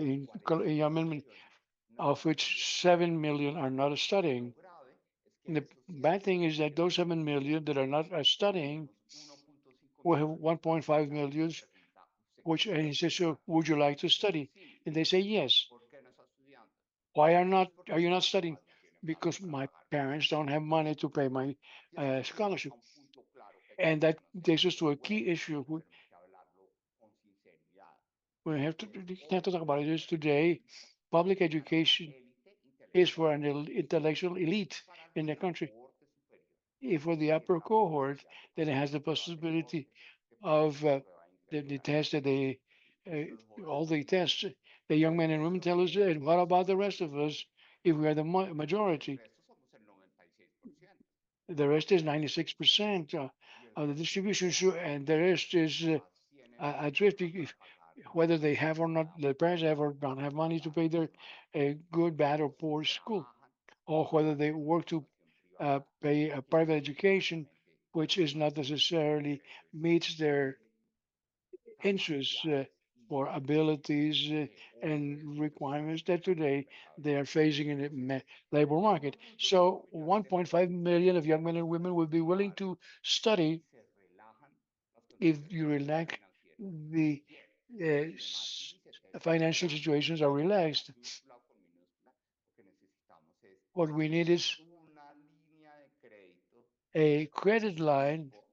in young 45 men, millones no of están which estudiando. 7 million are not Lo studying. grave es que And de the estos bad 7 thing is millones that de those 7 jóvenes, million that are not studying, tenemos 1.5 we have millones de jóvenes 1.5 allá. million, Pregunta, ¿usted which and he quisiera says, so estudiar? would you like to Es muy study? simple. And they say yes. ¿Por qué no está estudiando? Why Pues are porque you sus not studying? papás no tienen plata Because para my pagar. parents don't have money to pay my Y esto nos lleva scholarship. a un punto claro que hay que And that takes reconocer. us to a key Bueno, issue. pero tenemos que hablarlo con sinceridad. We have to, El we have to talk about objetivo this educativo today. Public es para una education élite is for intelectual an intellectual elite para in the la country. corte superior For the que upper tiene la cohort, posibilidad de that pasar has the la prueba de possibility corte, que pasa of la prueba de the ingreso a la test that universidad. they, Y los jóvenes all nos the dicen, tests, the young ¿y el men and women resto tell us, qué? and what about the rest of us if we are the El majority? resto somos el 96%. The rest is La distribución 96% y el of the resto distribution, viaja and the rest porque sus is papás tienen adrift, plata para pagar whether they have or not, universidad, the porque parents have tienen or don't have money to pay oportunidades their económicas, good, bad, or o poor school, trabajan or o whether they pagan work to educación privada pay a que no private education, necesariamente which is not el necessarily ingreso es meets their interests capacidades y or abilities que hombres and pues requirements that necesitan en el today mercado they are laboral. facing in the Entonces, labor market. 1.5 So millones de 1.5 jóvenes million of young men and women necesitan will be willing estudiar to study si se relajan las if condiciones you relax financieras the bien. uh, Y además dice texto, financial relajan situations are con relaxed. mayúscula o con minúscula, lo que necesitamos es What we need is una línea de crédito a credit line fijo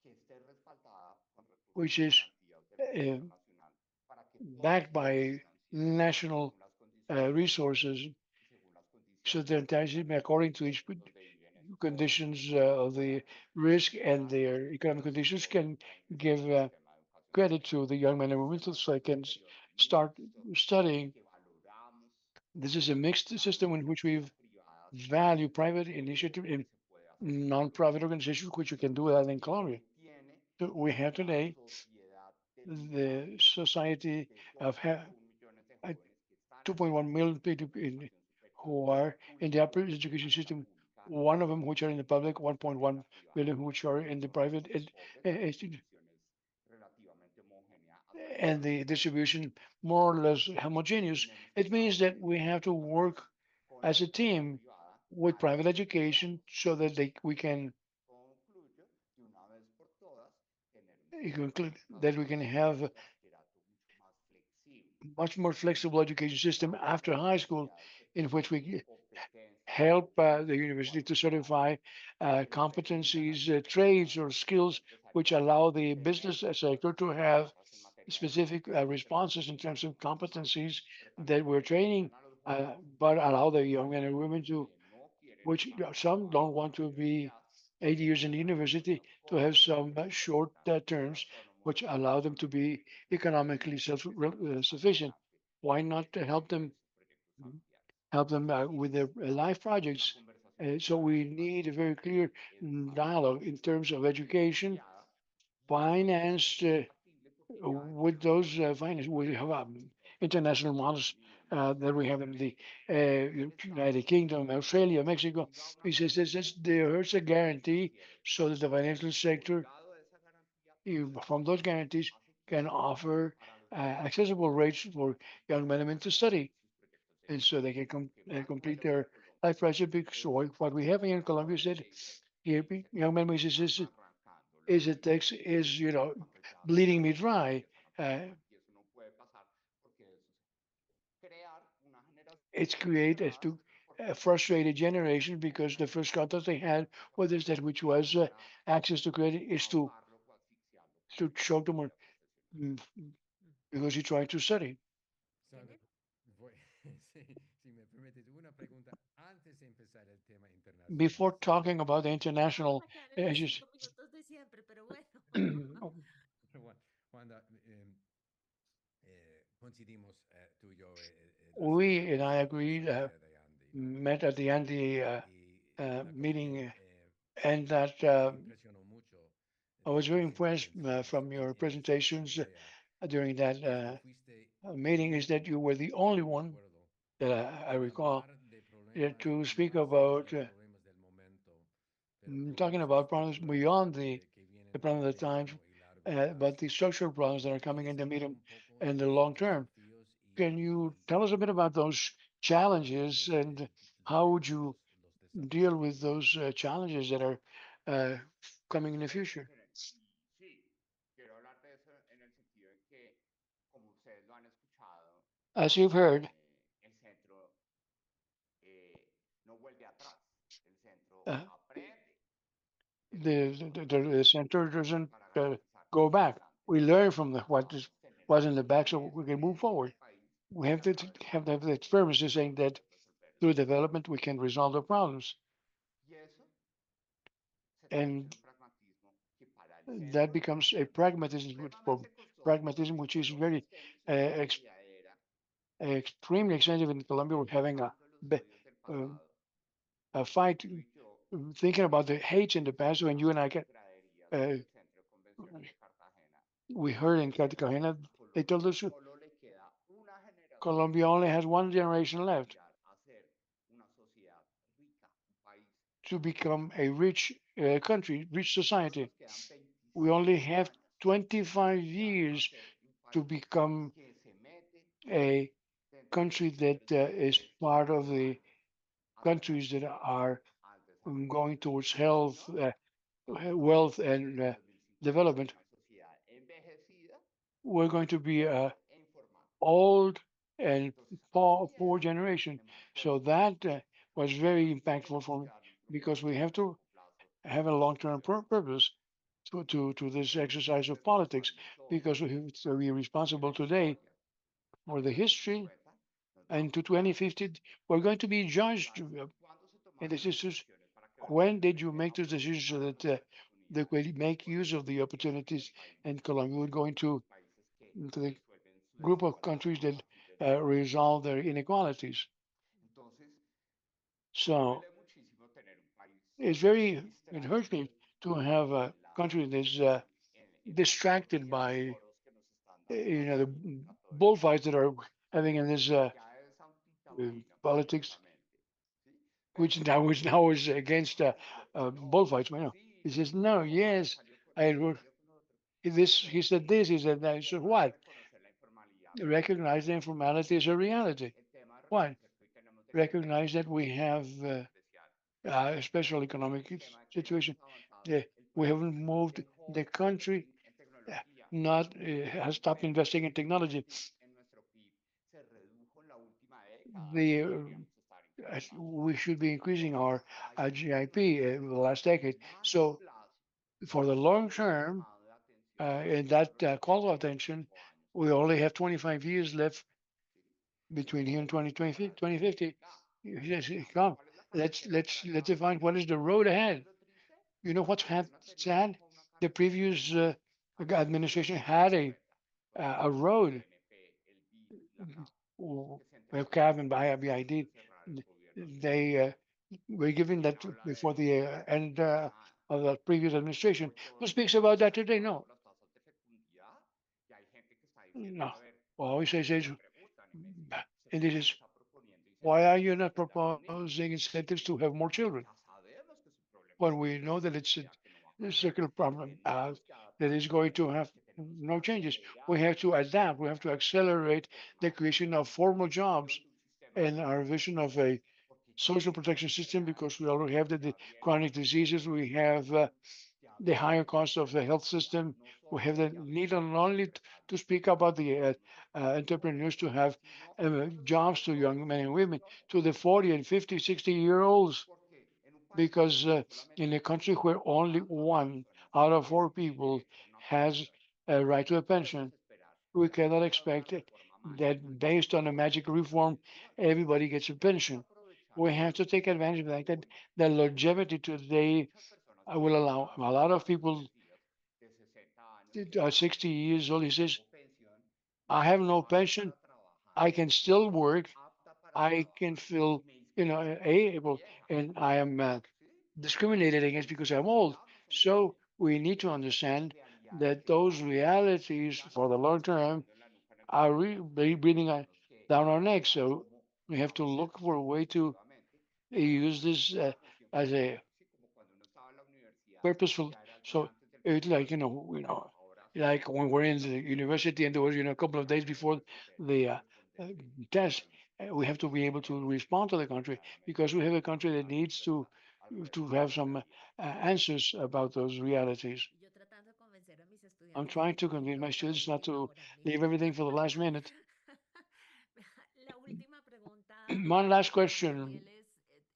que esté respaldada con recursos which de is garantía del uh, Fondo Nacional para que todos los backed sectores by financieros, national según las condiciones resources, y según las so condiciones that according to each donde viven todos los conditions colombianos of the puedan risk and estudiar their economic y conditions todos can puedan ingresar give al sistema de educación credit superior. to the young men Un and women sistema de so they educación can superior start mixto studying. que valoramos This is a mixed la system in which iniciativa we've privada value private initiative que in se puede hacer en Colombia non-profit organizations, which you can do that in Colombia. y tiene So we have la today sociedad del the liderazgo society de of 2.1 millones de uh, jóvenes que están 2.1 million people en educación superior who are in the upper de education manera system, pública one of them y which are in the de public, manera 1.1 privada, million which are in the son los private, más pobres en distribuciones relativamente homogénea a través de and la the sociedad. distribution more or less homogeneous. Tenemos que It means trabajar that en we have to conjunto work con la as a educación team privada with para private que education podamos, so that we can concluyo, de una vez por todas, tener un sistema de conclude that we educación can superior have de bachillerato mucho más flexible, much more flexible education system basado en after high school universidades que in which tengan we competencias help the university to cualificadas certify que le permitan al competencies, trades, or sector skills which empresarial allow the tener business sector to have respuestas en materia de specific responses in internacionalización, terms of competencies pero that también we're le training, permitan a los jóvenes but allow the young men and women to, que no quieren which estar some atrapados don't en want la to be universidad, 8 years in the tengan university, una to have corta some y se short puedan ser terms autónomos which allow them to be economically económicamente más sufficient. adelante Why not en help them? sus proyectos familiares. Help them Y with their life necesitamos una projects. conversación So clara we en need a materia very clear educativa dialogue in terms of education, financiada y eso pues financed es factible porque ya hay with modelos those internacionales finance. We have en los Estados international Unidos, models en los that we Estados have in the Unidos, en el United Estado Kingdom, Australia, Mexico. activa una He says garantía there's a guarantee financiera so that the financial y sector, colgado de esa garantía pues from those guarantees, can asequible offer para los jóvenes accessible rates for young men and women to desarrollar study, sus proyectos de and vida. so they can Lo que más complete duele hoy en their Colombia life project. Because es what we have here in para Colombia is jóvenes that que dicen here, el young men sector is, está is, arrancando la is a vida text is, cuando ya bleeding me todos dry. empiezan a Uh, trabajar y eso no puede pasar porque eso es crear una generación it's de created frustradas to porque a no tienen frustrated acceso generation a because la the first educación contact they had with porque this that which la was otra access to es credit is ahogarlo o asfixiarlo con to una choke them on, carrera profesional. mm, Mm. because you're trying to study. Sandra, ¿Tiene? si me permites, una pregunta antes de empezar el tema internacional, Before Sandra. talking about the Nos vamos international a quedar en los issues, 5 minutos de siempre, pero bueno. Juanda, coincidimos tú y yo la we semana and I pasada en la agreed, Asamblea de Andi, ¿no? met at the Andy Y una cosa que meeting, and that me impresionó mucho I de was very tus impressed intervenciones from your en esa presentations asamblea during that es que fuiste meeting is that muy, you were the only de one acuerdo that I en recall hablar de problemas to speak más allá about de problemas del momento, pero talking problemas about problems estructurales beyond the que vienen the en problem of the times, mediano y largo but the plazo. structural problems that are coming in the Cuénteme medium un poco and the de long esos term. desafíos Can y you pues tell us a bit about those challenges desafíos and how would you los desafíos deal que with those challenges that are uh, coming in the future? Sí, quiero hablar de eso en el sentido de que, como ustedes lo han escuchado, As you've heard, el centro no vuelve atrás, el centro uh, aprende de lo que the center doesn't para garantizar go hacia back. adelante. We learn from what Necesitamos tener was in the back so líderes we can move en forward. este país We have que a to través de have la the innovación experiences saying podamos that resolver through estos problemas. development we can resolve the problems. Y eso se traduce And en un pragmatismo que para el centro that de los becomes a gobiernos es pragmatism for supremamente costoso pragmatism, which porque is los very sistemas en uh, clase ex- mediadera, extremely expensive in Colombia. We're having repasando los be- odios del uh, pasado, a fight, tú y yo thinking about the hates in the past. When you and I esas get, graderías uh, del Centro de Convenciones de Cartagena, we heard in Cartagena, a they told Colombia us solo le queda una generación Colombia only has one generation para left aspirar a ser una sociedad rica, un país to rico. become a rich country, rich Solo society. nos quedan We only 25 have años 25 ya a years ser un to país become que se mete a dentro de los country that líderes is mundiales part of the countries that aspirantes are al desarrollo. going towards Si health, no, wealth, and en 2050 será development. una sociedad envejecida We're going to be a e informada. old and Entonces, así poor es, generation. hemos So puesto that was very así impactful tenemos for que me darle un because we propósito have de to largo plazo have a a las long-term acciones que purpose hacemos. to this exercise of Entonces, politics recuerden hoy because we have to be que la responsible today historia for al the history. 2050 nos va a And to juzgar. 2050, we're going to be judged. ¿Sabes cuándo se And tomaron this esas is decisiones para que when Venezuela did le you pueda make those decisions so aprovechar that las they oportunidades will make por use of the el opportunities país and líder, Colombia would go los países que into the resuelven su group of desigualdad countries a that partir del desarrollo? resolve their inequalities. Entonces, me So duele muchísimo tener un país it hurts me distraído to have a en country that's las distracted corridas de by, toros que nos están dando a the todos a todo el mundo. bullfights that are having in this Ya es uh, antitabúrica politics, prácticamente, ¿sí? Pero which now is against se le ocurre, no, bullfights. Well, no. sí, He pero says, es que no, no, y yes, salió con lo otro. he said this, he said that. He El said, tema de what? reconocer la informalidad, Recognize the informality as a reality. el tema de What? reconocer que hoy tenemos Recognize that we económicos have especial, a special economic el tema de que no situation. hemos avanzado, The, el we país haven't moved the dejó de country, invertir en uh, tecnología, not has stopped nuestro investing in technology. PIB, en nuestro PIB se redujo en la última década The cuando deberíamos estar incrementando. we should be increasing our Entonces, hay que GIP reconocer in the last que decade. en más So plazo, for the long ese term, llamado de atención in solo that nos call queda to attention, 25 años we para only lograrlo. have 25 years left ¿Sí? between here and Entonces, 2020, para eso, 2050. venga, Yes, veamos come, cuál es la carretera por let's allá. define what is the road ¿Y saben ahead. lo triste? You know what's El gobierno anterior sad? dejó una The carretera previous hasta el año administration had 2050. a road, El BNP, el BID, la CAF, w- que se well, entregó Cav and antes de BID. cerrar el gobierno anterior. They were given ¿Quién that habla de before eso? the end Nada. of the previous administration. Hoy todos Who los speaks gobiernos about that están today? aprobando No, las tasas de fecundidad y hay gente que está diciendo, no. a ver, Well, he y says, me preguntan y me dicen, ¿usted and por it qué no is, está proponiendo why are incentivos you para not que haya más niños? proposing incentives to have more children? Ya sabemos que su problema es When una we know that it's fecundidad que no va a a cambiar, circular que problem tenemos que that is going adaptarnos, to have que tenemos que no changes. We acelerar have to adapt. We have to accelerate el the tema creation of de formal la jobs visión de un sistema de and our salud vision of público, a porque ya social tenemos protection que system crear because we un already have the sistema bien chronic diseases. We have the higher apoye cost of la the health empleabilidad, system. no We solo have the porque need hablemos not de los only to empresarios speak y about de the los jóvenes, entrepreneurs to have sino que eso les va a jobs hacer to young men and women, progresivamente. to the 40 and 50, 60-year olds, Porque en un país because donde in solamente a country where only 1 personas out of 4 tienen people derecho a una has pensión, a right to a no podemos pension, esperar we que cannot por una expect reforma mágica that based on a todos magic tengamos reform, pensión. everybody gets a Tenemos que pension. aprovechar We la have to take longevidad advantage of de that, that hoy. the Hoy longevity today muchas personas will están allow jubiladas a con lot of edades people establecidas de 60 años y dicen, no, 60 years old. He no says, tengo pensión y I have estoy no apto pension. para trabajar, I can still estoy work. apta para I can trabajar y feel, me discriminan porque soy able, vieja. and I am ¿Sí? discriminated against because I'm old. Sensibilizarnos So entonces we need to de esas understand realidades that que no those van a cambiar, que realities ya for nos the long están term escupiendo en la nuca en el are futuro y breathing tenemos que down our necks. mirar So cómo we have to look hacerlo for a way to progresivamente para use this una pensión que as sea, a sí, como cuando uno estaba en la universidad, purposeful. ya era el So día antes del It's like, like when we're in the university and there was, a couple of days before the uh, test, we have to be able to respond to the country because we have a country that needs to have some answers about those realities. Y yo tratando de convencer a mis I'm estudiantes de trying to que convince my los students not favoriten to leave laboralmente. everything for the last minute. La última pregunta, One last Juan question Daniel,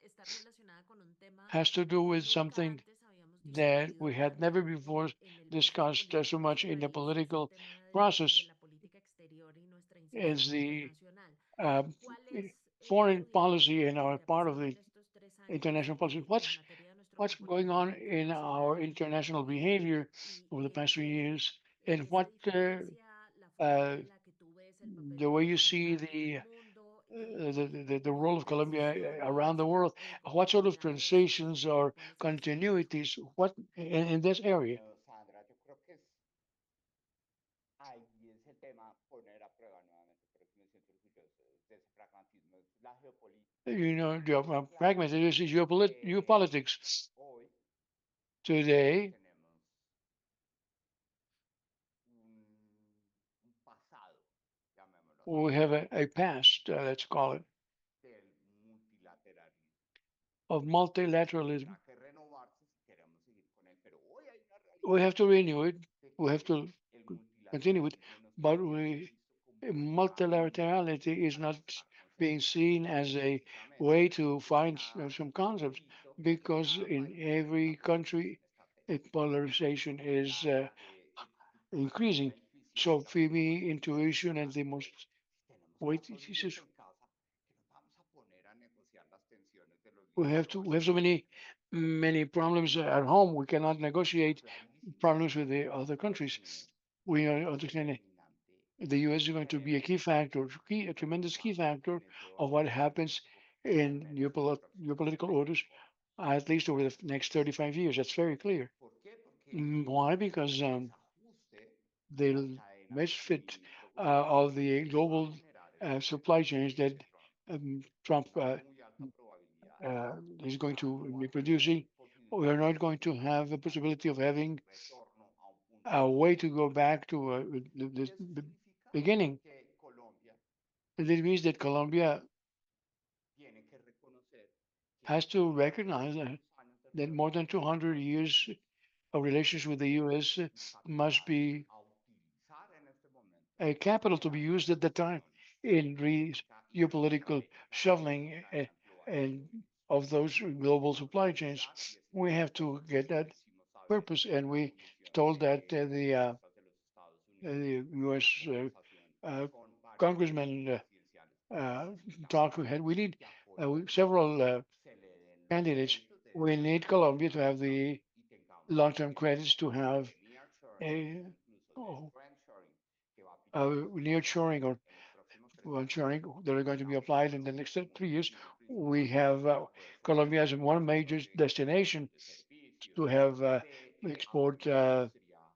está relacionada con un tema has to do que with nunca something antes habíamos that discutido we had never tanto before en el proceso discussed so político en much este in the país, y es el political tema de process la política exterior y nuestra is inserción the internacional. uh, ¿Cuál es foreign tu policy diagnóstico and de lo our que ha part of pasado the en estos 3 años international policy? en materia de nuestro What's going on comportamiento in our internacional international behavior over the y past 3 years, en and qué se what diferencia la forma uh, en la que tú ves el papel the de way you see Colombia en el mundo, the role of qué Colombia around decisiones the world, o de what sort of continuidades transitions or cuáles han sido. continuities, what in this area? Sandra, yo creo que es ahí ese tema poner a prueba nuevamente, pero que me siento orgulloso de ese pragmatismo, es la geopolítica. The Claro pragmatism is que geopolitics. hoy Today, tenemos un pasado, llamémoslo así, we have a past, let's call it, del multilateralismo of que multilateralism. tendrá que renovarse si queremos seguir con él. Pero hoy hay una We realidad have to renew it. de We have que to el continue it, multilateralismo no está but siendo visto como un camino multilaterality is para not buscar being consensos, seen as a precisamente way porque to en find cada some concepts, hito, en because cada in país está every country, polarization a estratégica. polarization is Y para mí increasing. la intuición So, es la for forma me, más intuition and inteligente the de most poder. Si tenemos weight, tantos líos en casa, que nos vamos a poner a negociar las tensiones de los líos we have so globales. many problems at home. We cannot Está negotiate clarísimo problems with the que other Estados countries. Unidos We es understand determinante the U.S. is going to be a creo key factor, a que lo que tremendous key pasa factor en ese of orden what happens geopolítico, al in menos en los próximos geopolitical orders, 35 años. at least over the next 35 years. That's very clear. ¿Por qué? Porque Why? Because el desajuste en las the cadenas de misfit suministro global of the va a global generar el efecto supply chains that que Trump, Trump con una muy alta probabilidad, is going ya to no va be a tener producing. We are posibilidad not going to de have the buscar possibility of having un retorno a un punto a de way to go equilibrio. back to ¿Y the eso significa? beginning. Que Colombia And it means that Colombia tiene que reconocer que has to más de recognize 200 años de that relación more than con 200 Estados years Unidos of relations with the tiene U.S. un Must capital be a utilizar en este momento a capital to para be la used at the time negociación in geopolítica geopolitical estratégica de las shoveling cadenas globales de and suministro. of those global Tenemos supply que chains. lograr, y ese es We el have to propósito get que that le hicimos saber purpose, en and la we Comisión told that de Finanzas de los Estados Unidos, the en U.S. la conversación Uh, con varios candidatos congressman presidenciales. uh, talk we Necesitamos had. We need que a Colombia several se le den los candidates. créditos de We need Colombia to have desarrollo the y tengamos long-term ese credits to modelo have de nearshoring a o incluso de oh, friendshoring que va a aplicar en los próximos, nearshoring or en los próximos 3 años, onshoring that are going to be applied in the tengamos next como 3 years. destino We principal have para poder seguir Colombia as one exportando major de destination de servicios, to have de export agroindustria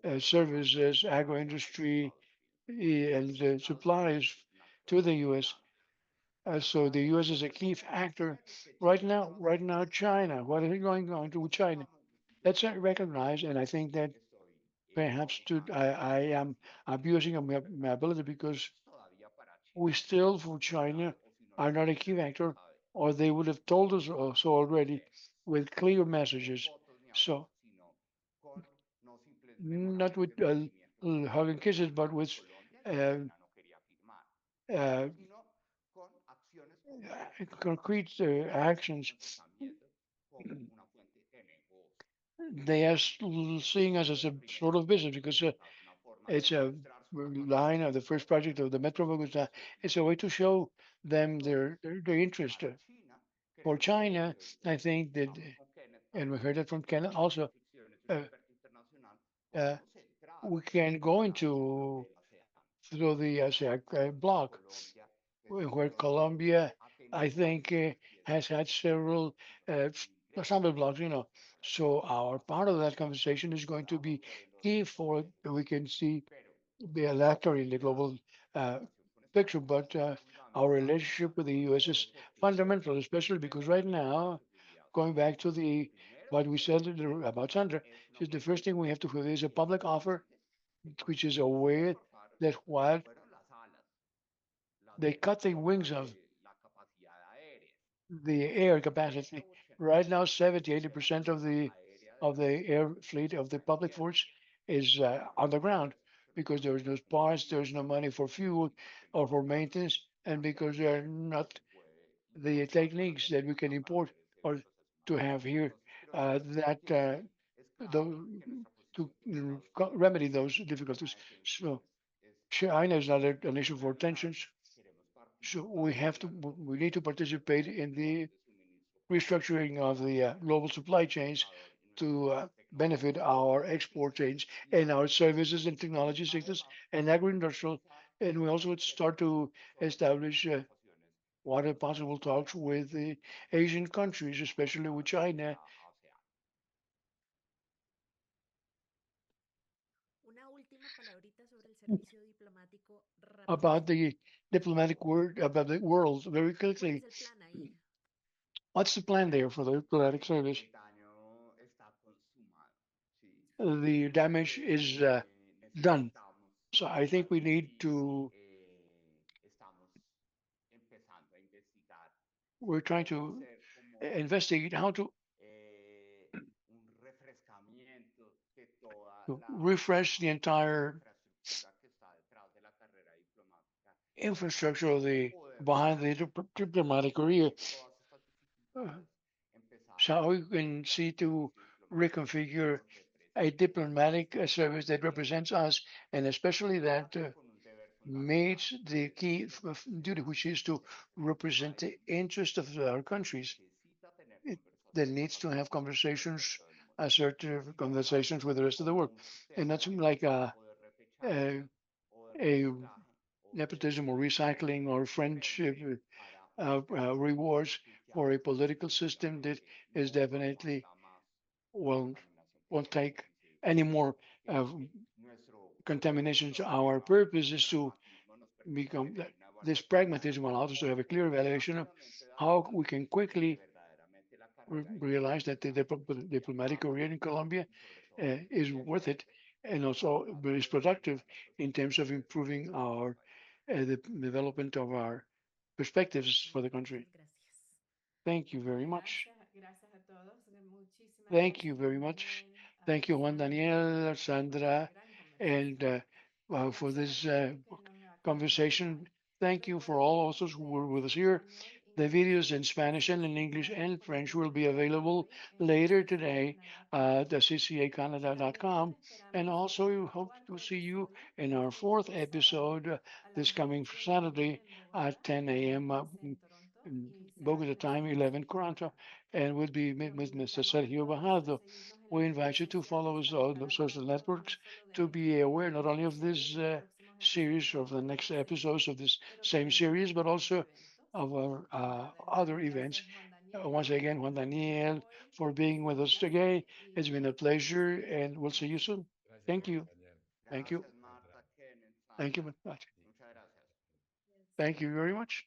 o services, hacia los agroindustry, Estados Unidos. and Estados Unidos supplies es un actor to the U.S. importante. So the Cuando U.S. is yo a key pregunto por factor China y que right China now. no nos Right now, escucha, China. What is going on with China? reconozcamos, Let's yo recognize, and I think that estoy perhaps manejando la I am diplomacia abusing of my ability because todavía para we China still, no for es China, claro, o si no are les not a hubiese key dicho, ya factor, sabe, or they would have told us so no con already gestos, with clear no con messages. fotos ni So, abrazos, sino con no simples not memorandos de with entendimiento hug and kisses, que but with Colombia y uh, China no quería firmar, uh, sino con acciones concretas concrete que actions. están viendo como una fuente de negocio. They are seeing us Fue as a el primer sort of business acuerdo de because Bogotá, es una forma de it's a mostrar su line of the pragmatismo first project of the en Metro sus Bogota. respectivos It's a way to países. show them Entonces, their interest. para China, For creo yo, China, y hoy I lo think that, escuchamos con Kenneth and we también, heard that from Canada en also, Fricciones de un uh, experto internacional, uh, podemos entrar we can go a la región into del ASEAN. through the ASEAN bloc, Colombia es un where socio que Colombia, ha I tenido think, aliados y es has had several ingresos ensemble blocks, So our para part of that Colombia conversation is going to será un be actor key for enorme. we can see Pero be an actor in the cuidado global con la uh, relación con picture. Estados But Unidos, no juzgando our a relationship with the nuestro U.S. actor is porque fundamental, especially because primero right por la now, seguridad. going back to the what we said about Sandra. es Says una the first cuestión thing we have to have is a public offer, which is a que way that while fueron las alas las they que cut the wings of de la capacidad aérea. the air 70, capacity. 80, Right now, 70, 80% 80% of the air fleet of the public force is on the ground because there is no parts, there is no money for fuel or for maintenance, and because there are not the techniques that we can import or to have here that those, to remedy those difficulties. So China is not an issue for tensions. So we need to participate in the restructuring of the global supply chains to benefit our export chains and our services and technology sectors and agro-industrial. And we also start to establish what are possible talks with the Asian countries, especially with China, Una última palabrita sobre el servicio diplomático about rapidísimo. the diplomatic word, about the world very ¿Cuál quickly. es el plan ahí? What's the plan there for the diplomatic service? el daño está consumado, ¿sí? The damage is done. Necesitamos, So I think we need to, estamos empezando a investigar we're trying cómo to hacer como investigate how un refrescamiento de toda to la refresh the entire infraestructura que está detrás de la carrera diplomática para infrastructure of the poder behind the diplomatic career. todas estas Uh, dificultades empezar so we can see el to servicio diplomático reconfigure nos a representa diplomatic service that que represents us, and especially that con un deber fundamental meets the key duty, which is to represent the interest of our countries. necesita tener It, that conversaciones needs to have con el conversations, resto del mundo. assertive Si no hay conversations with the rest of the world, un and sistema not something like o de repechaje a, o de a reciclaje o nepotism or de recycling or friendship diferente para un tema rewards que ya for a political system that definitivamente is no definitely aguanta más won't contaminación won't porque take any more uh, nuestro contaminations. Our programa purpose de is to pragmatismo nos permite become tener una this evaluación pragmatism allows us to have a muy clear evaluation of rápidamente how darnos we can cuenta de que quickly verdaderamente la carrera realize that the diplomática diplomatic paga career in Colombia y sobre todo is worth it invierte and en also mejorar is productive in terms of improving our the development of our perspectives for the country. Muchas gracias. Thank you very much. Gracias, gracias a todos. Muchísimas Thank you gracias, very Juan much. Daniel, Thank you, Juan Sandra, Daniel, por esta Sandra, gran and conversación. for Gracias a this todos que nos acompañaron. conversation. Thank you for all Recuerden of us who were with us leerse here. español, The inglés videos y in Spanish and in francés English estarán and French disponibles will be desde available hoy en later today cccanada.com. at the Finalmente, ccacanada.com. And esperamos also, we nuestro hope to cuarto see you episodio in our este fourth mismo sábado episode a this las coming 10 de la mañana Saturday en at Bogotá, 10 a.m. 15 en Toronto y será Bogota en las time, 11 11 en Toronto, Bogotá. and we'll be Los with Mr. invitamos a Sergio todos a Bajardo. seguirnos en We las invite redes you to follow sociales us para on estar the social hablando no networks solo to de be aware not este only of episodio this y los próximos series, episodios of the de next la serie, episodes of this pero same también de series, but nuestros also eventos. of our Una vez más, other events. gracias Juan Daniel Once again, Juan Daniel, hoy, for being with us Sandra, today. It's been y a pleasure, hasta and pronto. we'll see you Gracias. soon. Gracias, Thank Juan you. Daniel. Thank you. gracias Sandra. Marta, Kenneth, Thank you Sandra, very much. muchas gracias. Yes. Thank you very much.